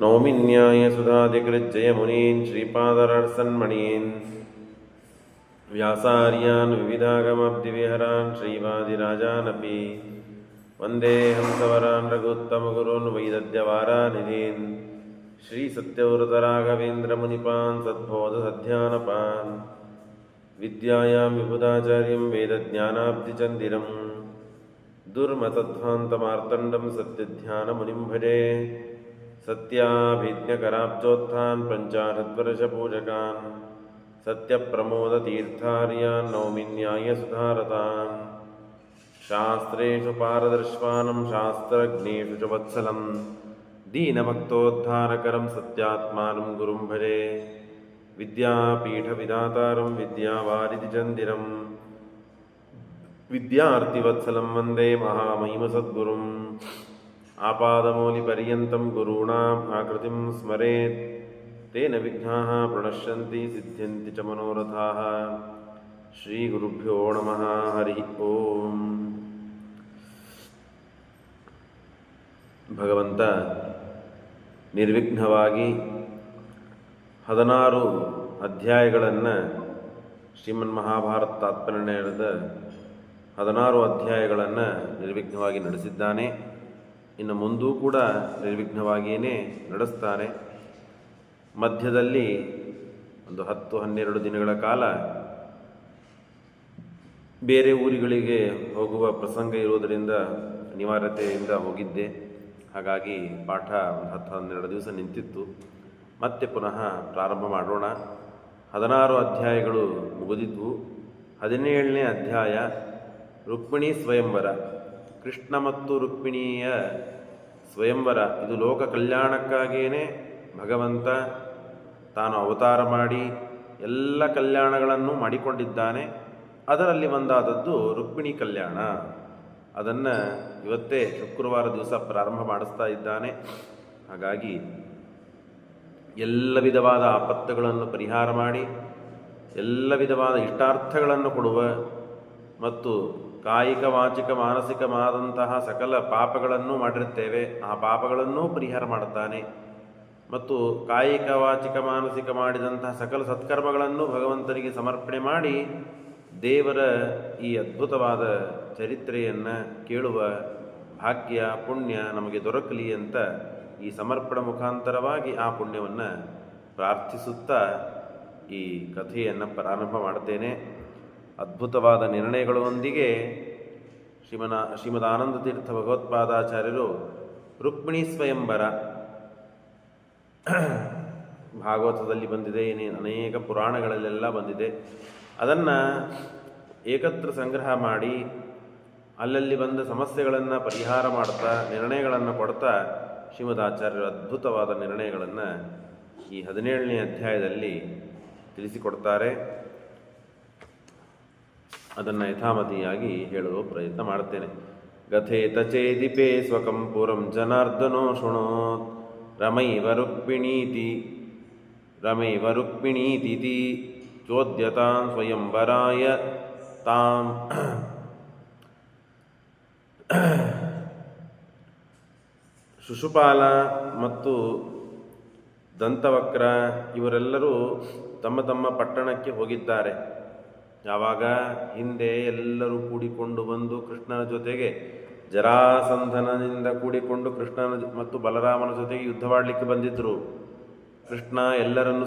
नौमिन्यायसुधाधिकृज्जयमुनीन् श्रीपादरसन्मणीन् व्यासार्यान् विविधागमब्धिविहरान् श्रीवादिराजानपि वन्दे हंसवरान् रघुत्तमगुरून् वैदद्यवारानिधीन् श्रीसत्यव्रतराघवेन्द्रमुनिपान् सद्बोधसध्यानपान् विद्यायां विबुधाचार्यं वेदज्ञानाब्धिचन्दिरम् दुर्मतध्वान्तमार्तण्डं सत्यध्यानमुनिं भजे सत्याभिज्ञकराब्जोत्थान् पञ्चाशद्वर्षपूजकान् सत्यप्रमोदतीर्थार्यान् नौमिन्यायसुधारतान् शास्त्रेषु पारदर्श्वानं शास्त्रज्ञेषु च वत्सलं दीनभक्तोद्धारकरं सत्यात्मानं गुरुं भजे विद्यापीठविधातारं विद्यावारिधिचन्दिरं विद्यार्थिवत्सलं वन्दे महामहिमसद्गुरुम् आपादमौलिपर्यन्तं गुरूणाम् आकृतिं स्मरेत् तेन विघ्नाः प्रणश्यन्ति सिद्ध्यन्ति च मनोरथाः ಶ್ರೀಗುರುಭ್ಯೋ ನಮಃ ಹರಿ ಓಂ. ಭಗವಂತ ನಿರ್ವಿಘ್ನವಾಗಿ 16 ಅಧ್ಯಾಯಗಳನ್ನು ಶ್ರೀಮನ್ಮಹಾಭಾರತ ತಾತ್ಪರ್ಯದ 16 ಅಧ್ಯಾಯಗಳನ್ನು ನಿರ್ವಿಘ್ನವಾಗಿ ನಡೆಸಿದ್ದಾನೆ. ಇನ್ನು ಮುಂದೂ ಕೂಡ ನಿರ್ವಿಘ್ನವಾಗಿಯೇ ನಡೆಸ್ತಾನೆ. ಮಧ್ಯದಲ್ಲಿ ಒಂದು 10-12 ದಿನಗಳ ಕಾಲ ಬೇರೆ ಊರುಗಳಿಗೆ ಹೋಗುವ ಪ್ರಸಂಗ ಇರುವುದರಿಂದ ಅನಿವಾರ್ಯತೆಯಿಂದ ಹೋಗಿದ್ದೆ. ಹಾಗಾಗಿ ಪಾಠ 10-12 ದಿವಸ ನಿಂತಿತ್ತು. ಮತ್ತೆ ಪುನಃ ಪ್ರಾರಂಭ ಮಾಡೋಣ. 16 ಅಧ್ಯಾಯಗಳು ಮುಗಿದಿದ್ವು. 17ನೇ ಅಧ್ಯಾಯ ರುಕ್ಮಿಣಿ ಸ್ವಯಂವರ. ಕೃಷ್ಣ ಮತ್ತು ರುಕ್ಮಿಣಿಯ ಸ್ವಯಂವರ. ಇದು ಲೋಕ ಕಲ್ಯಾಣಕ್ಕಾಗಿಯೇ ಭಗವಂತ ತಾನು ಅವತಾರ ಮಾಡಿ ಎಲ್ಲ ಕಲ್ಯಾಣಗಳನ್ನು ಮಾಡಿಕೊಂಡಿದ್ದಾನೆ. ಅದರಲ್ಲಿ ಒಂದಾದದ್ದು ರುಕ್ಮಿಣಿ ಕಲ್ಯಾಣ. ಅದನ್ನು ಇವತ್ತೇ ಶುಕ್ರವಾರ ದಿವಸ ಪ್ರಾರಂಭ ಮಾಡಿಸ್ತಾ ಇದ್ದಾನೆ. ಹಾಗಾಗಿ ಎಲ್ಲ ವಿಧವಾದ ಆಪತ್ತುಗಳನ್ನು ಪರಿಹಾರ ಮಾಡಿ ಎಲ್ಲ ವಿಧವಾದ ಇಷ್ಟಾರ್ಥಗಳನ್ನು ಕೊಡುವ ಮತ್ತು ಕಾಯಿಕ ವಾಚಿಕ ಮಾನಸಿಕವಾದಂತಹ ಸಕಲ ಪಾಪಗಳನ್ನು ಮಾಡಿರುತ್ತೇವೆ, ಆ ಪಾಪಗಳನ್ನೂ ಪರಿಹಾರ ಮಾಡುತ್ತಾನೆ. ಮತ್ತು ಕಾಯಿಕ ವಾಚಿಕ ಮಾನಸಿಕ ಮಾಡಿದಂತಹ ಸಕಲ ಸತ್ಕರ್ಮಗಳನ್ನು ಭಗವಂತನಿಗೆ ಸಮರ್ಪಣೆ ಮಾಡಿ ದೇವರ ಈ ಅದ್ಭುತವಾದ ಚರಿತ್ರೆಯನ್ನು ಕೇಳುವ ಭಾಗ್ಯ ಪುಣ್ಯ ನಮಗೆ ದೊರಕಲಿ ಅಂತ ಈ ಸಮರ್ಪಣ ಮುಖಾಂತರವಾಗಿ ಆ ಪುಣ್ಯವನ್ನು ಪ್ರಾರ್ಥಿಸುತ್ತಾ ಈ ಕಥೆಯನ್ನು ಪ್ರಾರಂಭ ಮಾಡ್ತೇನೆ. ಅದ್ಭುತವಾದ ನಿರ್ಣಯಗಳೊಂದಿಗೆ ಶ್ರೀಮದ್ ಆನಂದ ತೀರ್ಥ ಭಗವತ್ಪಾದಾಚಾರ್ಯರು ರುಕ್ಮಿಣಿ ಸ್ವಯಂವರ ಭಾಗವತದಲ್ಲಿ ಬಂದಿದೆ, ಅನೇಕ ಪುರಾಣಗಳಲ್ಲೆಲ್ಲ ಬಂದಿದೆ. ಅದನ್ನು ಏಕತ್ರ ಸಂಗ್ರಹ ಮಾಡಿ ಅಲ್ಲಲ್ಲಿ ಬಂದ ಸಮಸ್ಯೆಗಳನ್ನು ಪರಿಹಾರ ಮಾಡ್ತಾ ನಿರ್ಣಯಗಳನ್ನು ಕೊಡ್ತಾ ಶ್ರೀಮದಾಚಾರ್ಯರು ಅದ್ಭುತವಾದ ನಿರ್ಣಯಗಳನ್ನು ಈ 17ನೇ ಅಧ್ಯಾಯದಲ್ಲಿ ತಿಳಿಸಿಕೊಡ್ತಾರೆ. ಅದನ್ನು ಯಥಾಮತಿಯಾಗಿ ಹೇಳುವ ಪ್ರಯತ್ನ ಮಾಡುತ್ತೇನೆ. ಗಥೇತ ಚೇದಿಪೇ ಸ್ವಕಂ ಪುರಂ ಜನಾರ್ದನೋ ಶೃಣೋತ್ ರಮೈವ ರುಕ್ಮಿಣೀತಿ ಚೋದ್ಯತಾಂ ಸ್ವಯಂವರಾಯ ತಾಂ ಶಿಶುಪಾಲ ಮತ್ತು ದಂತವಕ್ರ ಇವರೆಲ್ಲರೂ ತಮ್ಮ ತಮ್ಮ ಪಟ್ಟಣಕ್ಕೆ ಹೋಗಿದ್ದಾರೆ. ಯಾವಾಗ ಹಿಂದೆ ಎಲ್ಲರೂ ಕೂಡಿಕೊಂಡು ಬಂದು ಕೃಷ್ಣನ ಜೊತೆಗೆ ಜರಾಸಂಧನದಿಂದ ಕೂಡಿಕೊಂಡು ಕೃಷ್ಣನ ಮತ್ತು ಬಲರಾಮನ ಜೊತೆಗೆ ಯುದ್ಧ ಮಾಡಲಿಕ್ಕೆ ಬಂದಿದ್ದರು. ಕೃಷ್ಣ ಎಲ್ಲರನ್ನು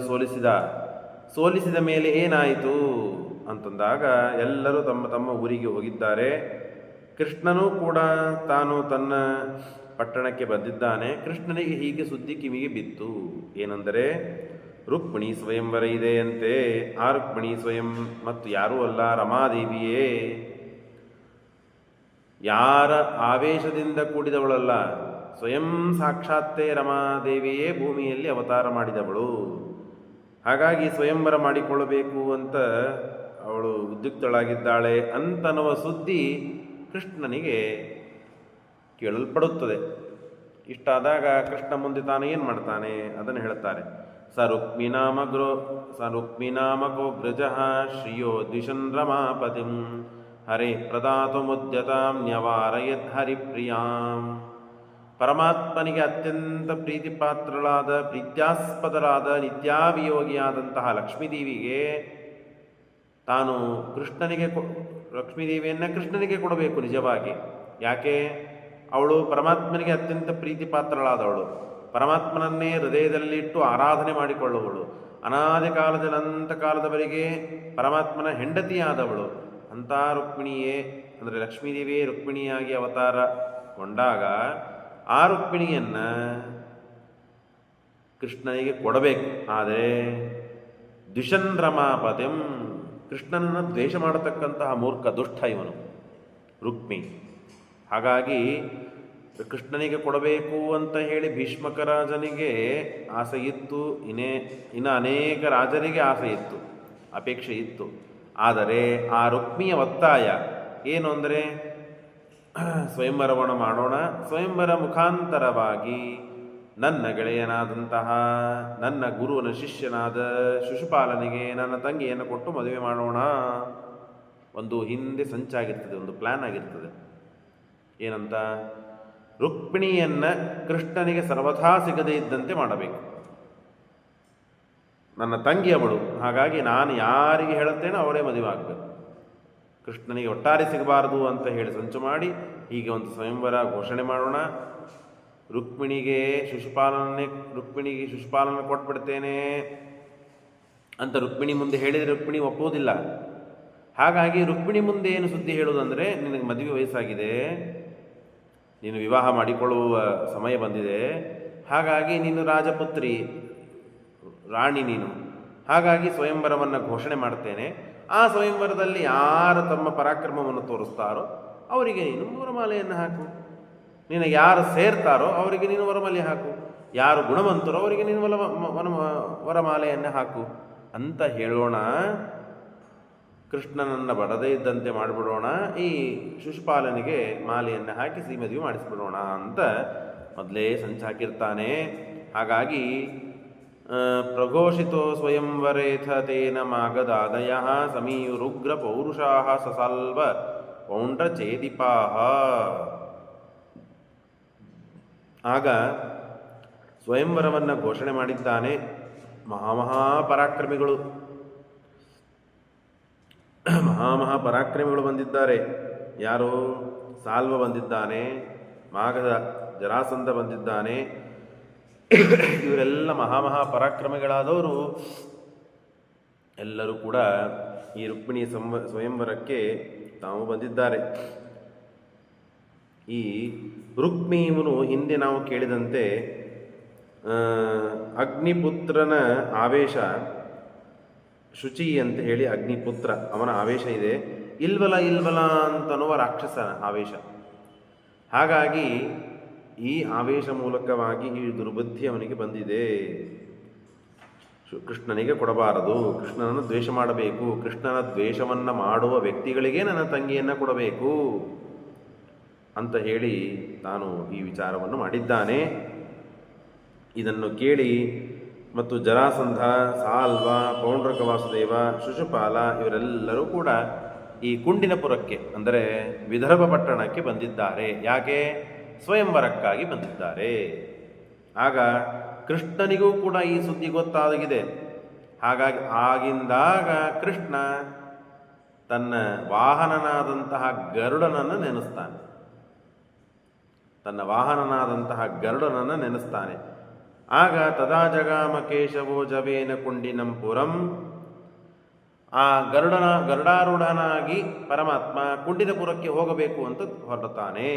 ಸೋಲಿಸಿದ ಮೇಲೆ ಏನಾಯಿತು ಅಂತಂದಾಗ ಎಲ್ಲರೂ ತಮ್ಮ ತಮ್ಮ ಊರಿಗೆ ಹೋಗಿದ್ದಾರೆ. ಕೃಷ್ಣನೂ ಕೂಡ ತಾನು ತನ್ನ ಪಟ್ಟಣಕ್ಕೆ ಬಂದಿದ್ದಾನೆ. ಕೃಷ್ಣನಿಗೆ ಹೀಗೆ ಸುದ್ದಿ ಕಿವಿಗೆ ಬಿತ್ತು. ಏನೆಂದರೆ ರುಕ್ಮಿಣಿ ಸ್ವಯಂವರ ಇದೆಯಂತೆ. ಆ ರುಕ್ಮಿಣಿ ಸ್ವಯಂ ಮತ್ತು ಯಾರೂ ಅಲ್ಲ, ರಮಾದೇವಿಯೇ. ಯಾರ ಆವೇಶದಿಂದ ಕೂಡಿದವಳಲ್ಲ, ಸ್ವಯಂ ಸಾಕ್ಷಾತ್ತೇ ರಮಾದೇವಿಯೇ ಭೂಮಿಯಲ್ಲಿ ಅವತಾರ ಮಾಡಿದವಳು. ಹಾಗಾಗಿ ಸ್ವಯಂವರ ಮಾಡಿಕೊಳ್ಳಬೇಕು ಅಂತ ಅವಳು ಉದ್ಯುಕ್ತಳಾಗಿದ್ದಾಳೆ ಅಂತನ್ನುವ ಸುದ್ದಿ ಕೃಷ್ಣನಿಗೆ ಕೇಳಲ್ಪಡುತ್ತದೆ. ಇಷ್ಟಾದಾಗ ಕೃಷ್ಣ ಮುಂದೆ ತಾನು ಏನು ಮಾಡ್ತಾನೆ ಅದನ್ನು ಹೇಳ್ತಾರೆ. ಸ ರುಕ್ಮಿನಾಮಕೋ ಗೃಜಃ ಶ್ರಿಯೋ ದ್ವಿಷನ್ ರಮಾಪತಿಂ ಹರೇ ಪ್ರದಾತು ಮುದ್ಯತಾಂ ನ್ಯವಾರಯದ್ ಹರಿಪ್ರಿಯಾಂ ಪರಮಾತ್ಮನಿಗೆ ಅತ್ಯಂತ ಪ್ರೀತಿಪಾತ್ರಳಾದ ಪ್ರೀತ್ಯಾಸ್ಪದರಾದ ನಿತ್ಯಾವಿಯೋಗಿಯಾದಂತಹ ಲಕ್ಷ್ಮೀದೇವಿಗೆ ತಾನು ಲಕ್ಷ್ಮೀದೇವಿಯನ್ನು ಕೃಷ್ಣನಿಗೆ ಕೊಡಬೇಕು ನಿಜವಾಗಿ. ಯಾಕೆ? ಅವಳು ಪರಮಾತ್ಮನಿಗೆ ಅತ್ಯಂತ ಪ್ರೀತಿಪಾತ್ರಳಾದವಳು, ಪರಮಾತ್ಮನನ್ನೇ ಹೃದಯದಲ್ಲಿಟ್ಟು ಆರಾಧನೆ ಮಾಡಿಕೊಳ್ಳುವವಳು, ಅನಾದಿ ಕಾಲದ ಅನಂತ ಕಾಲದವರೆಗೆ ಪರಮಾತ್ಮನ ಹೆಂಡತಿಯಾದವಳು. ಅಂಥ ರುಕ್ಮಿಣಿಯೇ ಅಂದರೆ ಲಕ್ಷ್ಮೀದೇವಿಯೇ ರುಕ್ಮಿಣಿಯಾಗಿ ಅವತಾರಗೊಂಡಾಗ ಆ ರುಕ್ಮಿಣಿಯನ್ನು ಕೃಷ್ಣನಿಗೆ ಕೊಡಬೇಕು. ಆದರೆ ದ್ವಿಷನ್ ರಮಾಪತಿಂ, ಕೃಷ್ಣನನ್ನು ದ್ವೇಷ ಮಾಡತಕ್ಕಂತಹ ಮೂರ್ಖ ದುಷ್ಟ ಇವನು ರುಕ್ಮಿ. ಹಾಗಾಗಿ ಕೃಷ್ಣನಿಗೆ ಕೊಡಬೇಕು ಅಂತ ಹೇಳಿ ಭೀಷ್ಮಕ ರಾಜನಿಗೆ ಆಸೆ ಇತ್ತು, ಇನ್ನು ಅನೇಕ ರಾಜರಿಗೆ ಆಸೆ ಇತ್ತು, ಅಪೇಕ್ಷೆ ಇತ್ತು. ಆದರೆ ಆ ರುಕ್ಮಿಯ ಒತ್ತಾಯ ಏನು ಅಂದರೆ ಸ್ವಯಂವರವನ್ನು ಮಾಡೋಣ, ಸ್ವಯಂವರ ಮುಖಾಂತರವಾಗಿ ನನ್ನ ಗೆಳೆಯನಾದಂತಹ ನನ್ನ ಗುರುವನ ಶಿಷ್ಯನಾದ ಶಿಶುಪಾಲನಿಗೆ ನನ್ನ ತಂಗಿಯನ್ನು ಕೊಟ್ಟು ಮದುವೆ ಮಾಡೋಣ. ಒಂದು ಹಿಂದೆ ಸಂಚಾಗಿರ್ತದೆ, ಒಂದು ಪ್ಲ್ಯಾನ್ ಆಗಿರ್ತದೆ. ಏನಂತ? ರುಕ್ಮಿಣಿಯನ್ನು ಕೃಷ್ಣನಿಗೆ ಸರ್ವಥಾ ಸಿಗದೇ ಇದ್ದಂತೆ ಮಾಡಬೇಕು. ನನ್ನ ತಂಗಿ ಅವಳು, ಹಾಗಾಗಿ ನಾನು ಯಾರಿಗೆ ಹೇಳುತ್ತೇನೋ ಅವರೇ ಮದುವೆ ಆಗಬೇಕು, ಕೃಷ್ಣನಿಗೆ ಒಟ್ಟಾರೆ ಸಿಗಬಾರದು ಅಂತ ಹೇಳಿ ಸಂಚು ಮಾಡಿ ಹೀಗೆ ಒಂದು ಸ್ವಯಂವರ ಘೋಷಣೆ ಮಾಡೋಣ. ರುಕ್ಮಿಣಿಗೆ ಶಿಶುಪಾಲನ ಕೊಟ್ಬಿಡ್ತೇನೆ ಅಂತ ರುಕ್ಮಿಣಿ ಮುಂದೆ ಹೇಳಿದರೆ ರುಕ್ಮಿಣಿ ಒಪ್ಪುವುದಿಲ್ಲ. ಹಾಗಾಗಿ ರುಕ್ಮಿಣಿ ಮುಂದೆ ಏನು ಸುದ್ದಿ ಹೇಳುವುದಂದರೆ, ನಿನಗೆ ಮದುವೆ ವಯಸ್ಸಾಗಿದೆ, ನೀನು ವಿವಾಹ ಮಾಡಿಕೊಳ್ಳುವ ಸಮಯ ಬಂದಿದೆ, ಹಾಗಾಗಿ ನೀನು ರಾಜಪುತ್ರಿ, ರಾಣಿ ನೀನು, ಹಾಗಾಗಿ ಸ್ವಯಂವರವನ್ನು ಘೋಷಣೆ ಮಾಡ್ತೇನೆ. ಆ ಸ್ವಯಂವರದಲ್ಲಿ ಯಾರು ತಮ್ಮ ಪರಾಕ್ರಮವನ್ನು ತೋರಿಸ್ತಾರೋ ಅವರಿಗೆ ನೀನು ವರಮಾಲೆಯನ್ನು ಹಾಕು, ನಿನಗೆ ಯಾರು ಸೇರ್ತಾರೋ ಅವರಿಗೆ ನೀನು ವರಮಾಲೆ ಹಾಕು, ಯಾರು ಗುಣವಂತರೋ ಅವರಿಗೆ ನೀನು ವರಮಾಲೆಯನ್ನು ಹಾಕು ಅಂತ ಹೇಳೋಣ. ಕೃಷ್ಣನನ್ನು ಬಡದೇ ಇದ್ದಂತೆ ಮಾಡಿಬಿಡೋಣ, ಈ ಶಿಶುಪಾಲನಿಗೆ ಮಾಲೆಯನ್ನು ಹಾಕಿಸಿ ಮದುವೆ ಮಾಡಿಸ್ಬಿಡೋಣ ಅಂತ ಮೊದಲೇ ಸಂಚು ಹಾಕಿರ್ತಾನೆ. ಹಾಗಾಗಿ ಪ್ರಘೋಷಿತೋ ಸ್ವಯಂವರೇಥ ತೇನ ಮಾಗದಾದಯ ಸಮೀಯುರುಗ್ರ ಪೌರುಷಾ ಸಸಲ್ವ ಪೌಂಡ್ರಚೇದಿಪಾ. ಆಗ ಸ್ವಯಂವರವನ್ನು ಘೋಷಣೆ ಮಾಡಿದ್ದಾನೆ. ಮಹಾಪರಾಕ್ರಮಿಗಳು ಬಂದಿದ್ದಾರೆ. ಯಾರು? ಸಾಲ್ವ ಬಂದಿದ್ದಾನೆ, ಮಾಗಧ ಜರಾಸಂಧ ಬಂದಿದ್ದಾನೆ. ಇವರೆಲ್ಲ ಮಹಾಪರಾಕ್ರಮಿಗಳಾದವರು ಎಲ್ಲರೂ ಕೂಡ ಈ ರುಕ್ಮಿಣಿ ಸ್ವಯಂವರಕ್ಕೆ ತಾವು ಬಂದಿದ್ದಾರೆ. ಈ ರುಕ್ಮಿ ಇವನು ಹಿಂದೆ ನಾವು ಕೇಳಿದಂತೆ ಅಗ್ನಿಪುತ್ರನ ಆವೇಶ, ಶುಚಿ ಅಂತ ಹೇಳಿ ಅಗ್ನಿಪುತ್ರ ಅವನ ಆವೇಶ ಇದೆ, ಇಲ್ವಲ ಅಂತನ್ನುವ ರಾಕ್ಷಸನ ಆವೇಶ. ಹಾಗಾಗಿ ಈ ಆವೇಶ ಮೂಲಕವಾಗಿ ಈ ದುರ್ಬುದ್ಧಿ ಅವನಿಗೆ ಬಂದಿದೆ. ಕೃಷ್ಣನಿಗೆ ಕೊಡಬಾರದು, ಕೃಷ್ಣನನ್ನು ದ್ವೇಷ ಮಾಡಬೇಕು, ಕೃಷ್ಣನ ದ್ವೇಷವನ್ನು ಮಾಡುವ ವ್ಯಕ್ತಿಗಳಿಗೆ ನನ್ನ ತಂಗಿಯನ್ನು ಕೊಡಬೇಕು ಅಂತ ಹೇಳಿ ತಾನು ಈ ವಿಚಾರವನ್ನು ಮಾಡಿದ್ದಾನೆ. ಇದನ್ನು ಕೇಳಿ ಮತ್ತು ಜರಾಸಂಧ, ಸಾಲ್ವ, ಪೌಂಡ್ರಕ ವಾಸುದೇವ, ಶಿಶುಪಾಲ ಇವರೆಲ್ಲರೂ ಕೂಡ ಈ ಕುಂಡಿನಪುರಕ್ಕೆ ಅಂದರೆ ವಿದರ್ಭ ಪಟ್ಟಣಕ್ಕೆ ಬಂದಿದ್ದಾರೆ. ಯಾಕೆ? ಸ್ವಯಂವರಕ್ಕಾಗಿ ಬಂದಿದ್ದಾರೆ. ಆಗ ಕೃಷ್ಣನಿಗೂ ಕೂಡ ಈ ಸುದ್ದಿ ಗೊತ್ತಾಗಿದೆ. ಹಾಗಾಗಿ ಆಗಿಂದಾಗ ಕೃಷ್ಣ ತನ್ನ ವಾಹನನಾದಂತಹ ಗರುಡನನ್ನು ನೆನೆಸ್ತಾನೆ. ಆಗ ತದಾ ಜಗಾಮ ಕೇಶವೋ ಜವೇನ ಕುಂಡಿನಂ ಪುರಂ. ಆ ಗರುಡಾರೂಢನಾಗಿ ಪರಮಾತ್ಮ ಕುಂಡಿನಪುರಕ್ಕೆ ಹೋಗಬೇಕು ಅಂತ ಹೊರಡುತ್ತಾನೆ.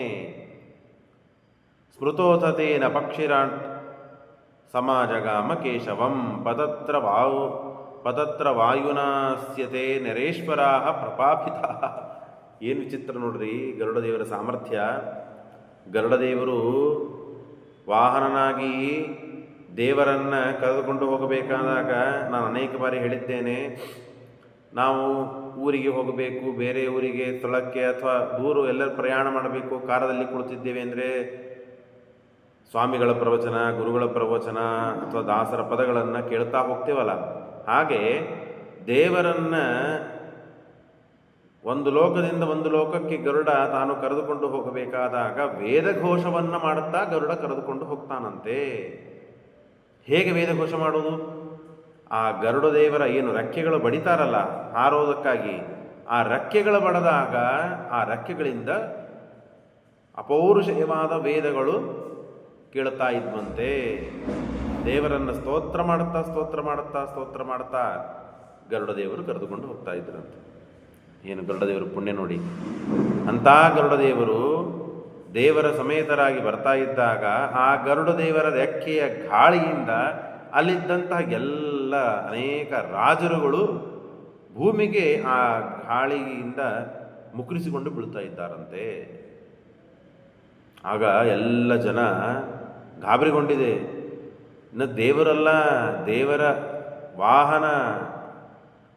ಸ್ಮೃತೋಥತೇನ ಪಕ್ಷಿರಾಟ್ ಸಮಾಜಗಾಮ ಕೇಶವಂ ಪತತ್ರ ವಾಯುನಾಸ್ಯತೆ ನರೇಶ್ವರಾ ಪ್ರಪಾಪಿತ. ಏನು ವಿಚಿತ್ರ ನೋಡ್ರಿ ಗರುಡದೇವರ ಸಾಮರ್ಥ್ಯ. ಗರುಡದೇವರು ವಾಹನನಾಗಿ ದೇವರನ್ನು ಕರೆದುಕೊಂಡು ಹೋಗಬೇಕಾದಾಗ ನಾನು ಅನೇಕ ಬಾರಿ ಹೇಳಿದ್ದೇನೆ, ನಾವು ಊರಿಗೆ ಹೋಗಬೇಕು, ಬೇರೆ ಊರಿಗೆ, ಸ್ಥಳಕ್ಕೆ ಅಥವಾ ದೂರ ಎಲ್ಲರೂ ಪ್ರಯಾಣ ಮಾಡಬೇಕು, ಕಾರದಲ್ಲಿ ಕುಳಿತಿದ್ದೇವೆ ಅಂದರೆ ಸ್ವಾಮಿಗಳ ಪ್ರವಚನ, ಗುರುಗಳ ಪ್ರವಚನ ಅಥವಾ ದಾಸರ ಪದಗಳನ್ನು ಕೇಳ್ತಾ ಹೋಗ್ತೇವಲ್ಲ, ಹಾಗೆ ದೇವರನ್ನು ಒಂದು ಲೋಕದಿಂದ ಒಂದು ಲೋಕಕ್ಕೆ ಗರುಡ ತಾನು ಕರೆದುಕೊಂಡು ಹೋಗಬೇಕಾದಾಗ ವೇದಘೋಷವನ್ನು ಮಾಡುತ್ತಾ ಗರುಡ ಕರೆದುಕೊಂಡು ಹೋಗ್ತಾನಂತೆ. ಹೇಗೆ ವೇದಘೋಷ ಮಾಡುವುದು? ಆ ಗರುಡ ದೇವರ ಏನು ರೆಕ್ಕೆಗಳು ಬಡಿತಾರಲ್ಲ ಹಾರೋದಕ್ಕಾಗಿ, ಆ ರೆಕ್ಕೆಗಳು ಬಡದಾಗ ಆ ರೆಕ್ಕೆಗಳಿಂದ ಅಪೌರುಷಯವಾದ ವೇದಗಳು ಕೇಳುತ್ತಾ ಇದ್ವಂತೆ. ದೇವರನ್ನು ಸ್ತೋತ್ರ ಮಾಡುತ್ತಾ ಗರುಡ ದೇವರು ಕರೆದುಕೊಂಡು ಹೋಗ್ತಾ ಇದ್ರಂತೆ. ಏನು ಗರುಡ ದೇವರು ಪುಣ್ಯ ನೋಡಿ. ಅಂಥ ಗರುಡ ದೇವರು ದೇವರ ಸಮೇತರಾಗಿ ಬರ್ತಾ ಇದ್ದಾಗ ಆ ಗರುಡ ದೇವರ ರೆಕ್ಕೆಯ ಗಾಳಿಯಿಂದ ಅಲ್ಲಿದ್ದಂತಹ ಎಲ್ಲ ಅನೇಕ ರಾಜರುಗಳು ಭೂಮಿಗೆ ಆ ಗಾಳಿಯಿಂದ ಮುಕುರಿಸಿಕೊಂಡು ಬೀಳ್ತಾ ಇದ್ದಾರಂತೆ. ಆಗ ಎಲ್ಲ ಜನ ಗಾಬರಿಗೊಂಡಿದೆ. ಇನ್ನು ದೇವರಲ್ಲ, ದೇವರ ವಾಹನ,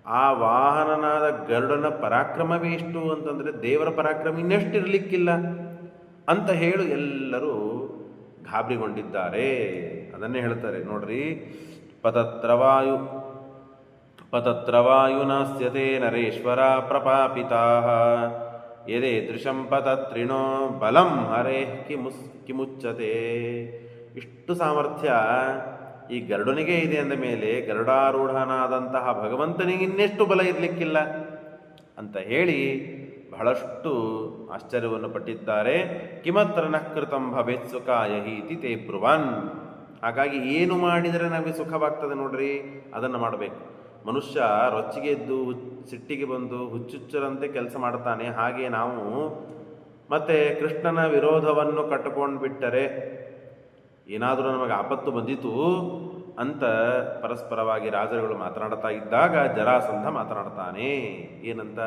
ಆ ವಾಹನನಾದ ಗರುಡನ ಪರಾಕ್ರಮವೇ ಎಷ್ಟು ಅಂತಂದರೆ ದೇವರ ಪರಾಕ್ರಮ ಇನ್ನೆಷ್ಟು ಇರಲಿಕ್ಕಿಲ್ಲ ಅಂತ ಹೇಳು ಎಲ್ಲರೂ ಗಾಬರಿಗೊಂಡಿದ್ದಾರೆ. ಅದನ್ನೇ ಹೇಳ್ತಾರೆ ನೋಡ್ರಿ, ಪತತ್ರವಾಯುನಾಸ್ಯತೆ ನರೇಶ್ವರ ಪ್ರಪಾಪಿತಾ ಯದೇ ದೃಶಂ ಪತತ್ರಿಣೋ ಬಲಂ ಹರೇ ಕಿಮುಚ್ಚತೆ. ಇಷ್ಟು ಸಾಮರ್ಥ್ಯ ಈ ಗರುಡನಿಗೆ ಇದೆ ಅಂದ ಮೇಲೆ ಗರುಡಾರೂಢನಾದಂತಹ ಭಗವಂತನಿಗೆ ಇನ್ನೆಷ್ಟು ಬಲ ಇರಲಿಕ್ಕಿಲ್ಲ ಅಂತ ಹೇಳಿ ಬಹಳಷ್ಟು ಆಶ್ಚರ್ಯವನ್ನು ಪಟ್ಟಿದ್ದಾರೆ. ಕಿಮತ್ರ ನಕೃತಂ ಭವೇತ್ ಸುಖಾಯ ಹೀತಿ ತೇ ಬ್ರುವನ್. ಹಾಗಾಗಿ ಏನು ಮಾಡಿದರೆ ನಮಗೆ ಸುಖವಾಗ್ತದೆ ನೋಡ್ರಿ, ಅದನ್ನು ಮಾಡಬೇಕು. ಮನುಷ್ಯ ರೊಚ್ಚಿಗೆ ಎದ್ದು ಸಿಟ್ಟಿಗೆ ಬಂದು ಹುಚ್ಚುಚ್ಚರಂತೆ ಕೆಲಸ ಮಾಡ್ತಾನೆ. ಹಾಗೆ ನಾವು ಮತ್ತೆ ಕೃಷ್ಣನ ವಿರೋಧವನ್ನು ಕಟ್ಟಿಕೊಂಡು ಬಿಟ್ಟರೆ ಏನಾದರೂ ನಮಗೆ ಆಪತ್ತು ಬಂದಿತು ಅಂತ ಪರಸ್ಪರವಾಗಿ ರಾಜರುಗಳು ಮಾತನಾಡ್ತಾ ಇದ್ದಾಗ ಜರಾಸಂಧ ಮಾತನಾಡ್ತಾನೆ. ಏನಂತ?